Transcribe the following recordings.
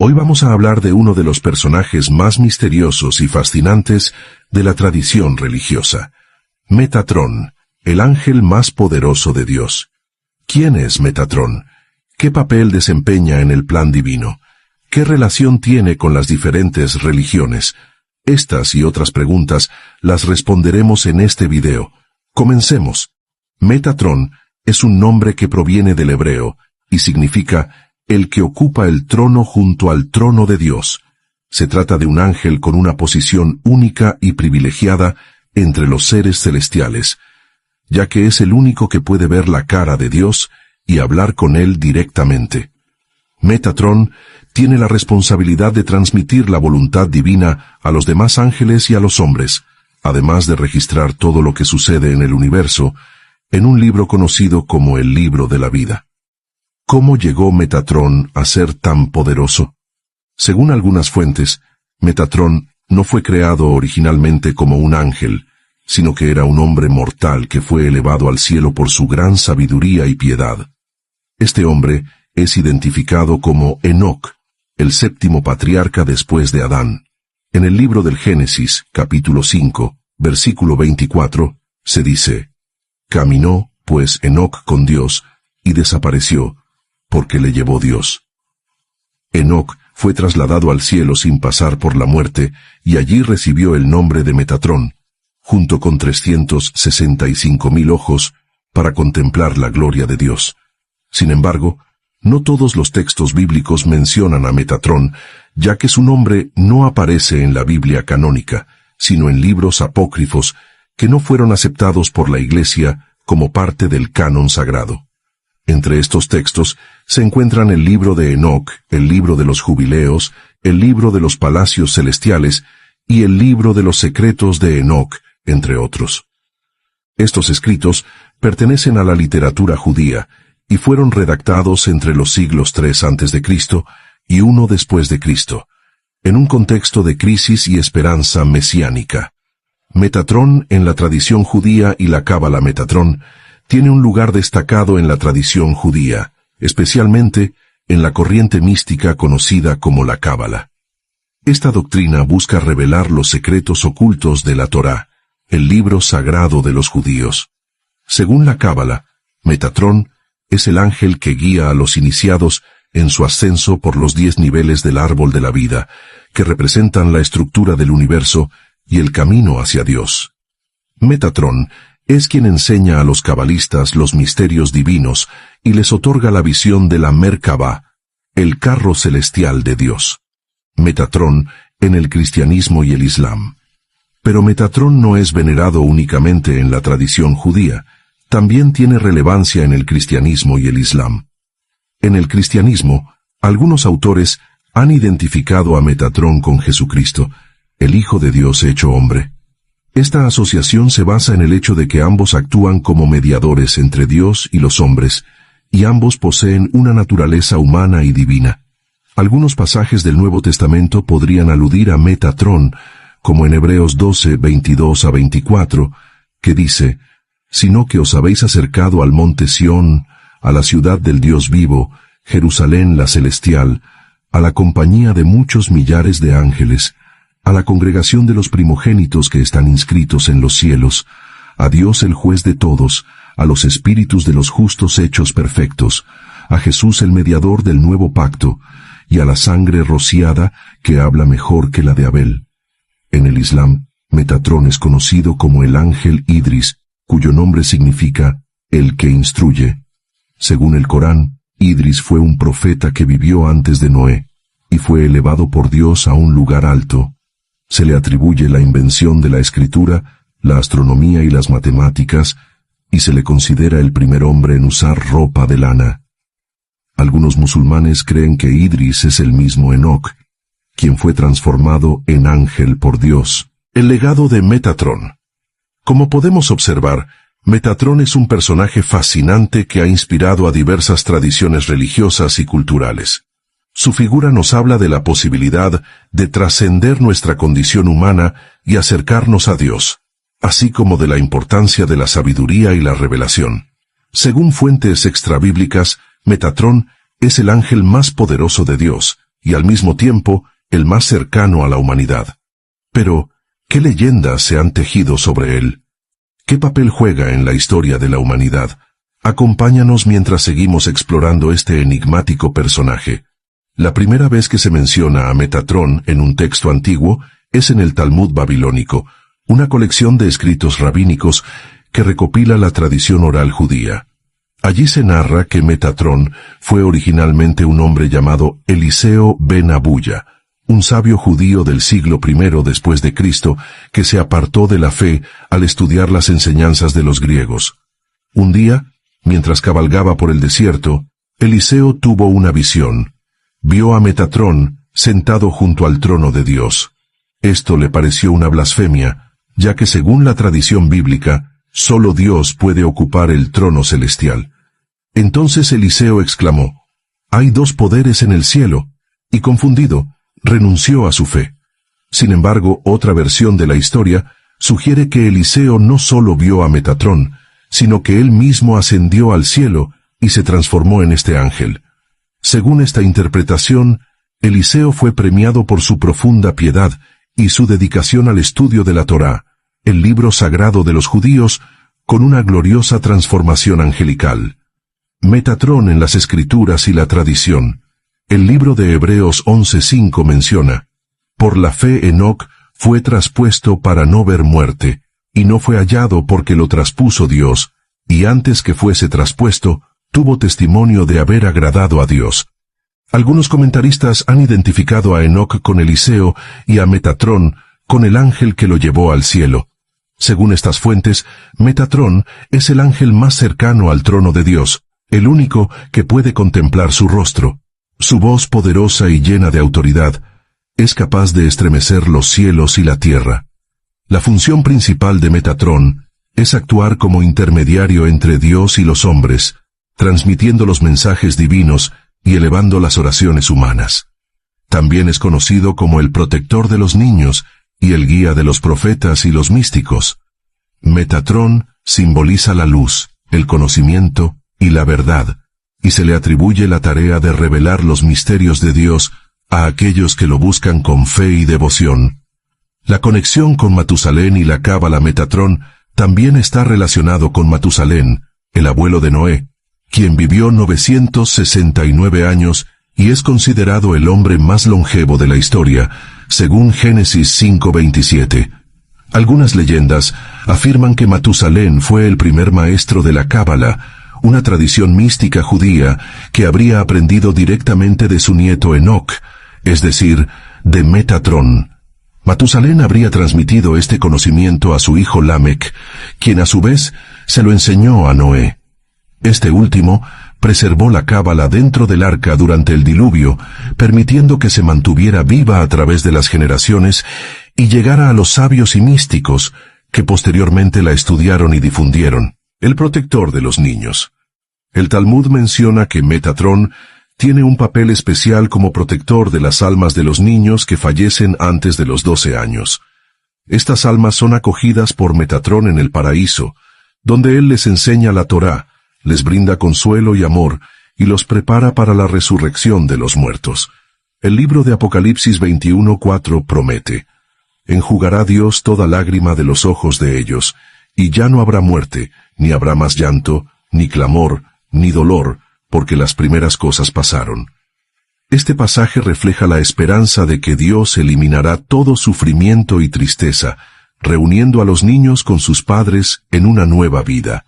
Hoy vamos a hablar de uno de los personajes más misteriosos y fascinantes de la tradición religiosa. Metatrón, el ángel más poderoso de Dios. ¿Quién es Metatrón? ¿Qué papel desempeña en el plan divino? ¿Qué relación tiene con las diferentes religiones? Estas y otras preguntas las responderemos en este video. Comencemos. Metatrón es un nombre que proviene del hebreo y significa el que ocupa el trono junto al trono de Dios. Se trata de un ángel con una posición única y privilegiada entre los seres celestiales, ya que es el único que puede ver la cara de Dios y hablar con él directamente. Metatrón tiene la responsabilidad de transmitir la voluntad divina a los demás ángeles y a los hombres, además de registrar todo lo que sucede en el universo, en un libro conocido como el Libro de la Vida. ¿Cómo llegó Metatrón a ser tan poderoso? Según algunas fuentes, Metatrón no fue creado originalmente como un ángel, sino que era un hombre mortal que fue elevado al cielo por su gran sabiduría y piedad. Este hombre es identificado como Enoc, el séptimo patriarca después de Adán. En el libro del Génesis, capítulo 5, versículo 24, se dice: «Caminó, pues, Enoc con Dios, y desapareció, porque le llevó Dios». Enoc fue trasladado al cielo sin pasar por la muerte, y allí recibió el nombre de Metatrón, junto con 365,000 ojos, para contemplar la gloria de Dios. Sin embargo, no todos los textos bíblicos mencionan a Metatrón, ya que su nombre no aparece en la Biblia canónica, sino en libros apócrifos que no fueron aceptados por la Iglesia como parte del canon sagrado. Entre estos textos se encuentran el libro de Enoc, el libro de los jubileos, el libro de los palacios celestiales y el libro de los secretos de Enoc, entre otros. Estos escritos pertenecen a la literatura judía y fueron redactados entre los siglos 3 a.C. y 1 después de Cristo, en un contexto de crisis y esperanza mesiánica. Metatrón en la tradición judía y la cábala Metatrón tiene un lugar destacado en la tradición judía, especialmente en la corriente mística conocida como la cábala. Esta doctrina busca revelar los secretos ocultos de la Torá, el libro sagrado de los judíos. Según la cábala, Metatrón es el ángel que guía a los iniciados en su ascenso por los 10 niveles del árbol de la vida, que representan la estructura del universo y el camino hacia Dios. Metatrón es quien enseña a los cabalistas los misterios divinos y les otorga la visión de la Merkabah, el carro celestial de Dios. Metatrón en el cristianismo y el islam. Pero Metatrón no es venerado únicamente en la tradición judía, también tiene relevancia en el cristianismo y el islam. En el cristianismo, algunos autores han identificado a Metatrón con Jesucristo, el Hijo de Dios hecho hombre. Esta asociación se basa en el hecho de que ambos actúan como mediadores entre Dios y los hombres, y ambos poseen una naturaleza humana y divina. Algunos pasajes del Nuevo Testamento podrían aludir a Metatrón, como en Hebreos 12, 22 a 24, que dice: «Sino que os habéis acercado al monte Sión, a la ciudad del Dios vivo, Jerusalén la celestial, a la compañía de muchos millares de ángeles, a la congregación de los primogénitos que están inscritos en los cielos, a Dios el juez de todos, a los espíritus de los justos hechos perfectos, a Jesús el mediador del nuevo pacto, y a la sangre rociada que habla mejor que la de Abel». En el Islam, Metatrón es conocido como el ángel Idris, cuyo nombre significa el que instruye. Según el Corán, Idris fue un profeta que vivió antes de Noé, y fue elevado por Dios a un lugar alto. Se le atribuye la invención de la escritura, la astronomía y las matemáticas, y se le considera el primer hombre en usar ropa de lana. Algunos musulmanes creen que Idris es el mismo Enoc, quien fue transformado en ángel por Dios. El legado de Metatrón. Como podemos observar, Metatrón es un personaje fascinante que ha inspirado a diversas tradiciones religiosas y culturales. Su figura nos habla de la posibilidad de trascender nuestra condición humana y acercarnos a Dios, así como de la importancia de la sabiduría y la revelación. Según fuentes extrabíblicas, Metatrón es el ángel más poderoso de Dios, y al mismo tiempo el más cercano a la humanidad. Pero, ¿qué leyendas se han tejido sobre él? ¿Qué papel juega en la historia de la humanidad? Acompáñanos mientras seguimos explorando este enigmático personaje. La primera vez que se menciona a Metatrón en un texto antiguo es en el Talmud babilónico, una colección de escritos rabínicos que recopila la tradición oral judía. Allí se narra que Metatrón fue originalmente un hombre llamado Eliseo ben Abuya, un sabio judío del siglo I después de Cristo que se apartó de la fe al estudiar las enseñanzas de los griegos. Un día, mientras cabalgaba por el desierto, Eliseo tuvo una visión. Vio a Metatrón sentado junto al trono de Dios. Esto le pareció una blasfemia, ya que según la tradición bíblica, solo Dios puede ocupar el trono celestial. Entonces Eliseo exclamó, «Hay dos poderes en el cielo», y confundido, renunció a su fe. Sin embargo, otra versión de la historia sugiere que Eliseo no solo vio a Metatrón, sino que él mismo ascendió al cielo y se transformó en este ángel. Según esta interpretación, Eliseo fue premiado por su profunda piedad y su dedicación al estudio de la Torá, el libro sagrado de los judíos, con una gloriosa transformación angelical. Metatrón en las Escrituras y la tradición. El libro de Hebreos 11:5 menciona, «Por la fe Enoc fue traspuesto para no ver muerte, y no fue hallado porque lo traspuso Dios, y antes que fuese traspuesto, tuvo testimonio de haber agradado a Dios». Algunos comentaristas han identificado a Enoc con Eliseo y a Metatrón con el ángel que lo llevó al cielo. Según estas fuentes, Metatrón es el ángel más cercano al trono de Dios, el único que puede contemplar su rostro. Su voz poderosa y llena de autoridad es capaz de estremecer los cielos y la tierra. La función principal de Metatrón es actuar como intermediario entre Dios y los hombres, transmitiendo los mensajes divinos y elevando las oraciones humanas. También es conocido como el protector de los niños y el guía de los profetas y los místicos. Metatrón simboliza la luz, el conocimiento y la verdad, y se le atribuye la tarea de revelar los misterios de Dios a aquellos que lo buscan con fe y devoción. La conexión con Matusalén y la cábala Metatrón también está relacionado con Matusalén, el abuelo de Noé, quien vivió 969 años y es considerado el hombre más longevo de la historia, según Génesis 5:27. Algunas leyendas afirman que Matusalén fue el primer maestro de la cábala, una tradición mística judía que habría aprendido directamente de su nieto Enoc, es decir, de Metatrón. Matusalén habría transmitido este conocimiento a su hijo Lamec, quien a su vez se lo enseñó a Noé. Este último preservó la cábala dentro del arca durante el diluvio, permitiendo que se mantuviera viva a través de las generaciones y llegara a los sabios y místicos, que posteriormente la estudiaron y difundieron. El protector de los niños. El Talmud menciona que Metatrón tiene un papel especial como protector de las almas de los niños que fallecen antes de los 12 años. Estas almas son acogidas por Metatrón en el paraíso, donde él les enseña la Torá, les brinda consuelo y amor, y los prepara para la resurrección de los muertos. El libro de Apocalipsis 21:4 promete, «Enjugará Dios toda lágrima de los ojos de ellos, y ya no habrá muerte, ni habrá más llanto, ni clamor, ni dolor, porque las primeras cosas pasaron». Este pasaje refleja la esperanza de que Dios eliminará todo sufrimiento y tristeza, reuniendo a los niños con sus padres en una nueva vida.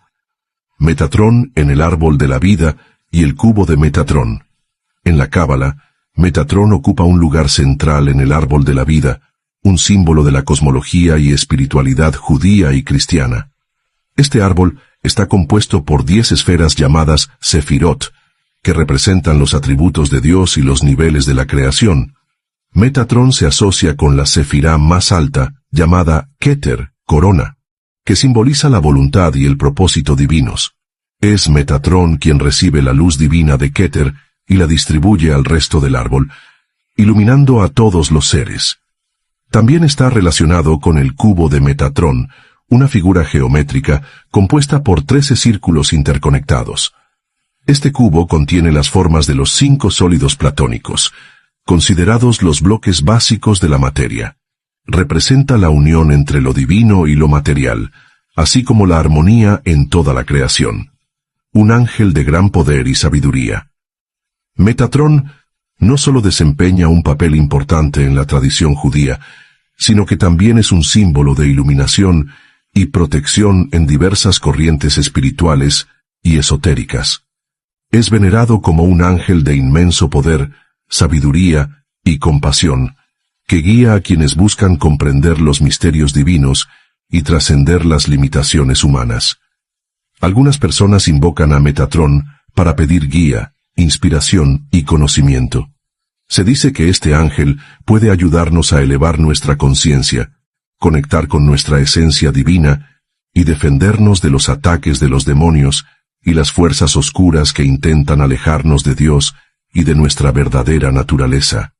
Metatrón en el árbol de la vida y el cubo de Metatrón. En la cábala, Metatrón ocupa un lugar central en el árbol de la vida, un símbolo de la cosmología y espiritualidad judía y cristiana. Este árbol está compuesto por 10 esferas llamadas Sefirot, que representan los atributos de Dios y los niveles de la creación. Metatrón se asocia con la Sefirá más alta, llamada Keter, corona, que simboliza la voluntad y el propósito divinos. Es Metatrón quien recibe la luz divina de Keter y la distribuye al resto del árbol, iluminando a todos los seres. También está relacionado con el cubo de Metatrón, una figura geométrica compuesta por 13 círculos interconectados. Este cubo contiene las formas de los 5 sólidos platónicos: considerados los bloques básicos de la materia. Representa la unión entre lo divino y lo material, así como la armonía en toda la creación. Un ángel de gran poder y sabiduría. Metatrón no solo desempeña un papel importante en la tradición judía, sino que también es un símbolo de iluminación y protección en diversas corrientes espirituales y esotéricas. Es venerado como un ángel de inmenso poder, sabiduría y compasión, que guía a quienes buscan comprender los misterios divinos y trascender las limitaciones humanas. Algunas personas invocan a Metatrón para pedir guía, inspiración y conocimiento. Se dice que este ángel puede ayudarnos a elevar nuestra conciencia, conectar con nuestra esencia divina y defendernos de los ataques de los demonios y las fuerzas oscuras que intentan alejarnos de Dios y de nuestra verdadera naturaleza.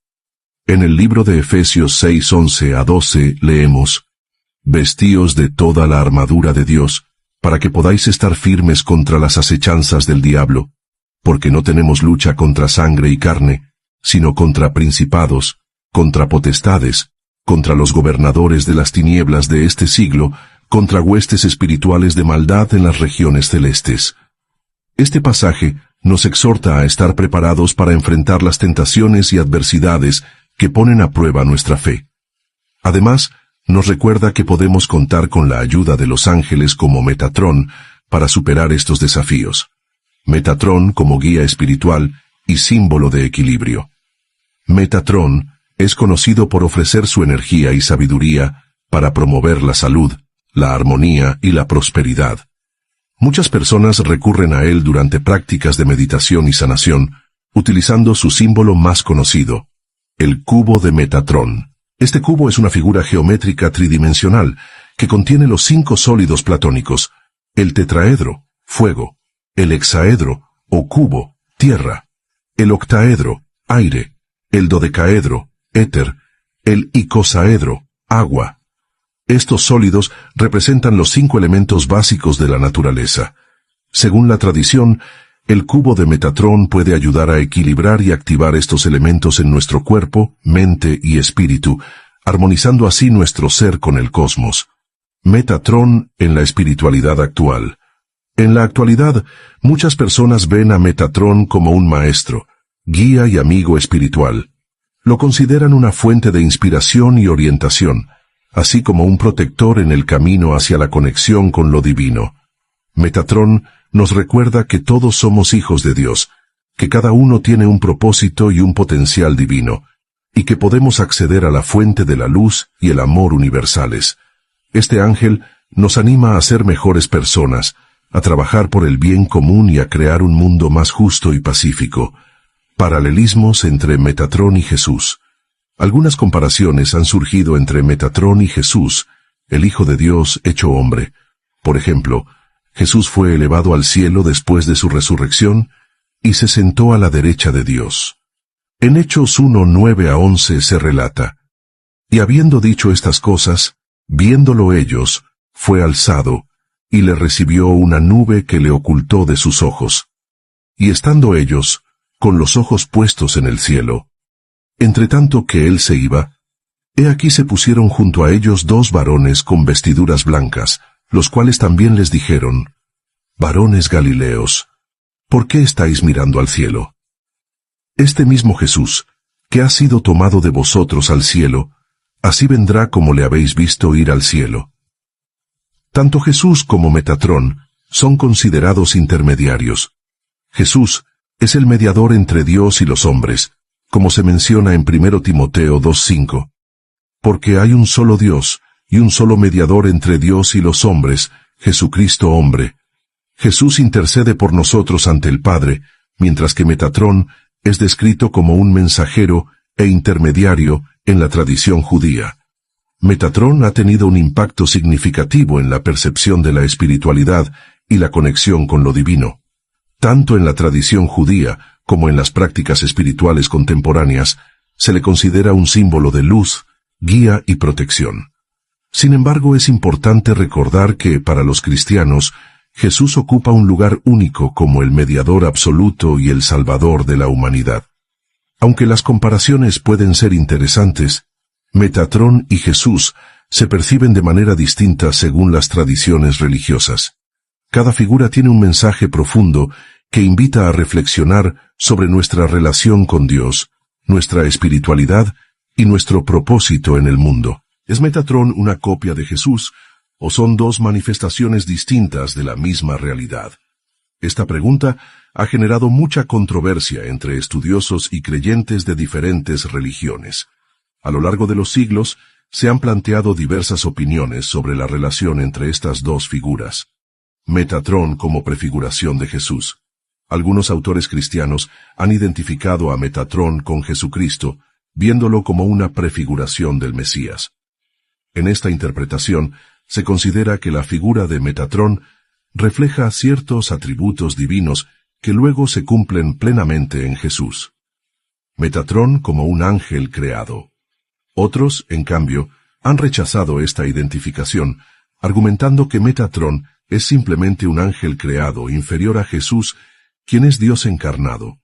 En el libro de Efesios 6:11-12 leemos: «Vestíos de toda la armadura de Dios, para que podáis estar firmes contra las acechanzas del diablo, porque no tenemos lucha contra sangre y carne, sino contra principados, contra potestades, contra los gobernadores de las tinieblas de este siglo, contra huestes espirituales de maldad en las regiones celestes». Este pasaje nos exhorta a estar preparados para enfrentar las tentaciones y adversidades que ponen a prueba nuestra fe. Además, nos recuerda que podemos contar con la ayuda de los ángeles como Metatrón para superar estos desafíos. Metatrón como guía espiritual y símbolo de equilibrio. Metatrón es conocido por ofrecer su energía y sabiduría para promover la salud, la armonía y la prosperidad. Muchas personas recurren a él durante prácticas de meditación y sanación, utilizando su símbolo más conocido, el cubo de Metatrón. Este cubo es una figura geométrica tridimensional que contiene los 5 sólidos platónicos: el tetraedro, fuego; el hexaedro, o cubo, tierra; el octaedro, aire; el dodecaedro, éter; el icosaedro, agua. Estos sólidos representan los 5 elementos básicos de la naturaleza. Según la tradición, el cubo de Metatrón puede ayudar a equilibrar y activar estos elementos en nuestro cuerpo, mente y espíritu, armonizando así nuestro ser con el cosmos. Metatrón en la espiritualidad actual. En la actualidad, muchas personas ven a Metatrón como un maestro, guía y amigo espiritual. Lo consideran una fuente de inspiración y orientación, así como un protector en el camino hacia la conexión con lo divino. Metatrón nos recuerda que todos somos hijos de Dios, que cada uno tiene un propósito y un potencial divino, y que podemos acceder a la fuente de la luz y el amor universales. Este ángel nos anima a ser mejores personas, a trabajar por el bien común y a crear un mundo más justo y pacífico. Paralelismos entre Metatrón y Jesús. Algunas comparaciones han surgido entre Metatrón y Jesús, el Hijo de Dios hecho hombre. Por ejemplo, Jesús fue elevado al cielo después de su resurrección y se sentó a la derecha de Dios. En Hechos 1:9-11 se relata: «Y habiendo dicho estas cosas, viéndolo ellos, fue alzado, y le recibió una nube que le ocultó de sus ojos. Y estando ellos, con los ojos puestos en el cielo, entre tanto que él se iba, he aquí se pusieron junto a ellos 2 varones con vestiduras blancas, los cuales también les dijeron: Varones Galileos, ¿por qué estáis mirando al cielo? Este mismo Jesús, que ha sido tomado de vosotros al cielo, así vendrá como le habéis visto ir al cielo». Tanto Jesús como Metatrón son considerados intermediarios. Jesús es el mediador entre Dios y los hombres, como se menciona en 1 Timoteo 2:5. Porque hay un solo Dios, y un solo mediador entre Dios y los hombres, Jesucristo hombre. Jesús intercede por nosotros ante el Padre, mientras que Metatrón es descrito como un mensajero e intermediario en la tradición judía. Metatrón ha tenido un impacto significativo en la percepción de la espiritualidad y la conexión con lo divino. Tanto en la tradición judía como en las prácticas espirituales contemporáneas, se le considera un símbolo de luz, guía y protección. Sin embargo, es importante recordar que, para los cristianos, Jesús ocupa un lugar único como el mediador absoluto y el salvador de la humanidad. Aunque las comparaciones pueden ser interesantes, Metatrón y Jesús se perciben de manera distinta según las tradiciones religiosas. Cada figura tiene un mensaje profundo que invita a reflexionar sobre nuestra relación con Dios, nuestra espiritualidad y nuestro propósito en el mundo. ¿Es Metatrón una copia de Jesús o son dos manifestaciones distintas de la misma realidad? Esta pregunta ha generado mucha controversia entre estudiosos y creyentes de diferentes religiones. A lo largo de los siglos, se han planteado diversas opiniones sobre la relación entre estas dos figuras. Metatrón como prefiguración de Jesús. Algunos autores cristianos han identificado a Metatrón con Jesucristo, viéndolo como una prefiguración del Mesías. En esta interpretación, se considera que la figura de Metatrón refleja ciertos atributos divinos que luego se cumplen plenamente en Jesús. Metatrón como un ángel creado. Otros, en cambio, han rechazado esta identificación, argumentando que Metatrón es simplemente un ángel creado inferior a Jesús, quien es Dios encarnado.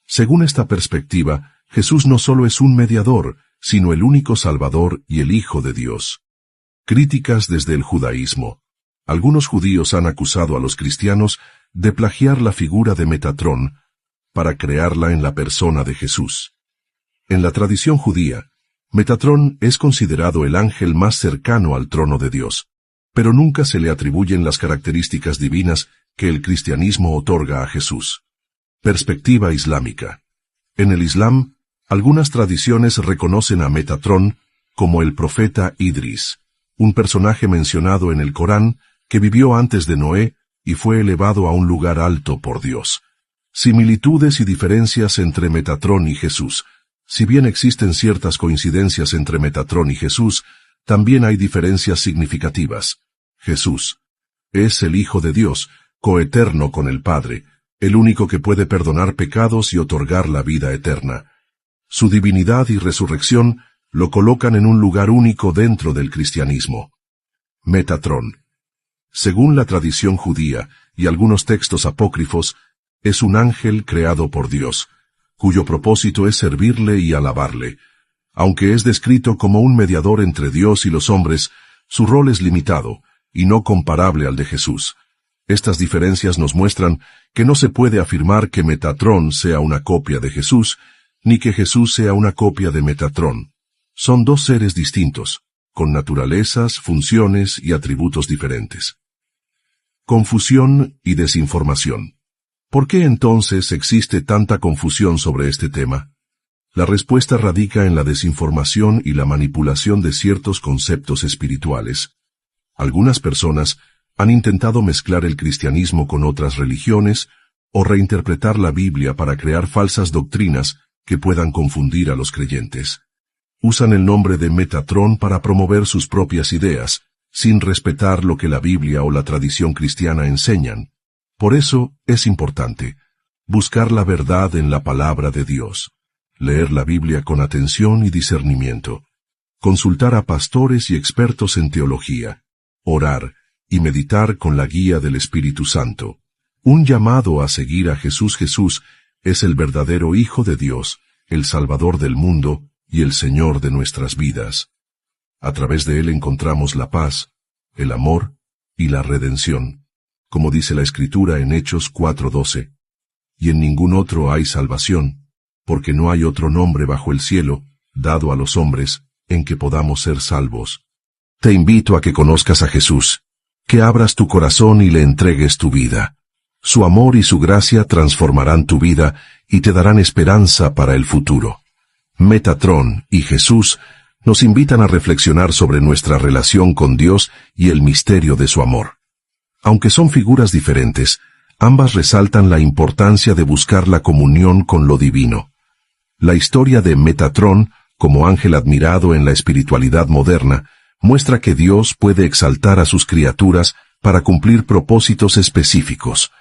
Según esta perspectiva, Jesús no solo es un mediador, sino el único Salvador y el Hijo de Dios. Críticas desde el judaísmo. Algunos judíos han acusado a los cristianos de plagiar la figura de Metatrón para crearla en la persona de Jesús. En la tradición judía, Metatrón es considerado el ángel más cercano al trono de Dios, pero nunca se le atribuyen las características divinas que el cristianismo otorga a Jesús. Perspectiva islámica. En el Islam, algunas tradiciones reconocen a Metatrón como el profeta Idris, un personaje mencionado en el Corán que vivió antes de Noé y fue elevado a un lugar alto por Dios. Similitudes y diferencias entre Metatrón y Jesús. Si bien existen ciertas coincidencias entre Metatrón y Jesús, también hay diferencias significativas. Jesús es el Hijo de Dios, coeterno con el Padre, el único que puede perdonar pecados y otorgar la vida eterna. Su divinidad y resurrección lo colocan en un lugar único dentro del cristianismo. Metatrón. Según la tradición judía y algunos textos apócrifos, es un ángel creado por Dios, cuyo propósito es servirle y alabarle. Aunque es descrito como un mediador entre Dios y los hombres, su rol es limitado y no comparable al de Jesús. Estas diferencias nos muestran que no se puede afirmar que Metatrón sea una copia de Jesús, ni que Jesús sea una copia de Metatrón. Son dos seres distintos, con naturalezas, funciones y atributos diferentes. Confusión y desinformación. ¿Por qué entonces existe tanta confusión sobre este tema? La respuesta radica en la desinformación y la manipulación de ciertos conceptos espirituales. Algunas personas han intentado mezclar el cristianismo con otras religiones o reinterpretar la Biblia para crear falsas doctrinas que puedan confundir a los creyentes. Usan el nombre de Metatrón para promover sus propias ideas, sin respetar lo que la Biblia o la tradición cristiana enseñan. Por eso es importante buscar la verdad en la palabra de Dios, leer la Biblia con atención y discernimiento, consultar a pastores y expertos en teología, orar y meditar con la guía del Espíritu Santo. Un llamado a seguir a Jesús. Jesús es el verdadero Hijo de Dios, el Salvador del mundo y el Señor de nuestras vidas. A través de Él encontramos la paz, el amor y la redención, como dice la Escritura en Hechos 4:12. Y en ningún otro hay salvación, porque no hay otro nombre bajo el cielo, dado a los hombres, en que podamos ser salvos. Te invito a que conozcas a Jesús, que abras tu corazón y le entregues tu vida. Su amor y su gracia transformarán tu vida y te darán esperanza para el futuro. Metatrón y Jesús nos invitan a reflexionar sobre nuestra relación con Dios y el misterio de su amor. Aunque son figuras diferentes, ambas resaltan la importancia de buscar la comunión con lo divino. La historia de Metatrón, como ángel admirado en la espiritualidad moderna, muestra que Dios puede exaltar a sus criaturas para cumplir propósitos específicos.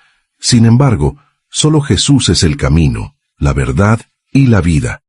Sin embargo, solo Jesús es el camino, la verdad y la vida.